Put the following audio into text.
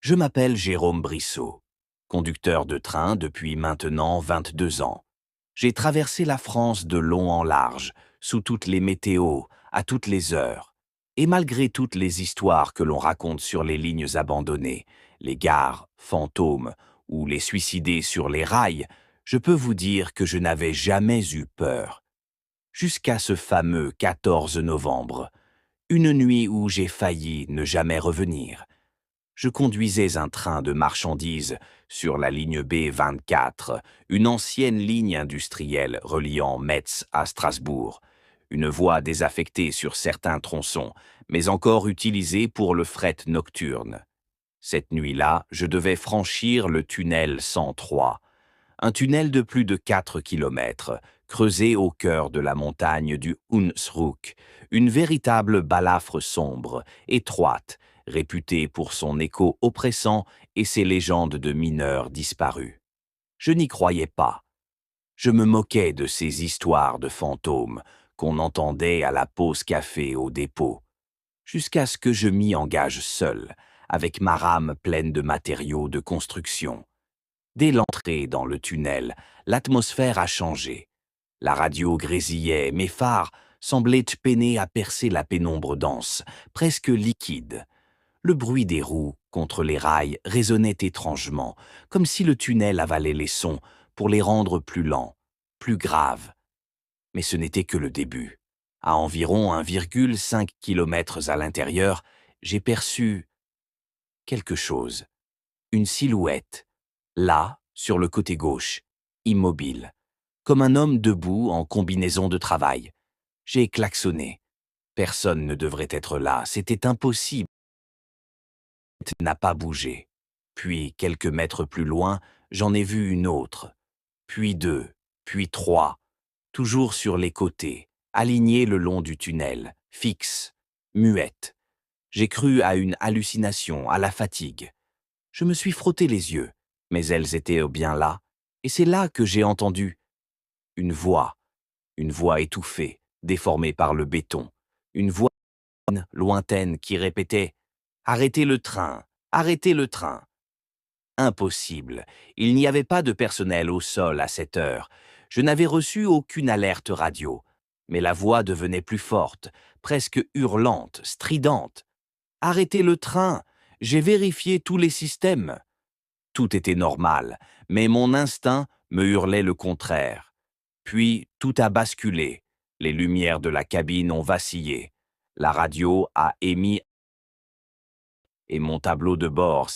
Je m'appelle Jérôme Brissot, conducteur de train depuis maintenant 22 ans. J'ai traversé la France de long en large, sous toutes les météos, à toutes les heures. Et malgré toutes les histoires que l'on raconte sur les lignes abandonnées, les gares, fantômes ou les suicidés sur les rails, je peux vous dire que je n'avais jamais eu peur. Jusqu'à ce fameux 14 novembre, une nuit où j'ai failli ne jamais revenir. Je conduisais un train de marchandises sur la ligne B24, une ancienne ligne industrielle reliant Metz à Strasbourg. Une voie désaffectée sur certains tronçons, mais encore utilisée pour le fret nocturne. Cette nuit-là, je devais franchir le tunnel 103, un tunnel de plus de 4 kilomètres, creusé au cœur de la montagne du Hunsrück, une véritable balafre sombre, étroite, réputée pour son écho oppressant et ses légendes de mineurs disparus. Je n'y croyais pas. Je me moquais de ces histoires de fantômes qu'on entendait à la pause café au dépôt, jusqu'à ce que je m'y engage seul, avec ma rame pleine de matériaux de construction. Dès l'entrée dans le tunnel, l'atmosphère a changé. La radio grésillait, mes phares semblaient peiner à percer la pénombre dense, presque liquide. Le bruit des roues contre les rails résonnait étrangement, comme si le tunnel avalait les sons pour les rendre plus lents, plus graves. Mais ce n'était que le début. À environ 1,5 km à l'intérieur, j'ai perçu quelque chose, une silhouette, là, sur le côté gauche, immobile, comme un homme debout en combinaison de travail. J'ai klaxonné. Personne ne devrait être là, c'était impossible. N'a pas bougé. Puis, quelques mètres plus loin, j'en ai vu une autre. Puis deux, puis trois, toujours sur les côtés, alignée le long du tunnel, fixe, muette. J'ai cru à une hallucination, à la fatigue. Je me suis frotté les yeux, mais elles étaient bien là, et c'est là que j'ai entendu une voix étouffée, déformée par le béton, une voix lointaine qui répétait « Arrêtez le train, arrêtez le train ». Impossible, il n'y avait pas de personnel au sol à cette heure. Je n'avais reçu aucune alerte radio, mais la voix devenait plus forte, presque hurlante, stridente. « Arrêtez le train, j'ai vérifié tous les systèmes ». Tout était normal, mais mon instinct me hurlait le contraire. Puis tout a basculé. Les lumières de la cabine ont vacillé. La radio a émis et mon tableau de bord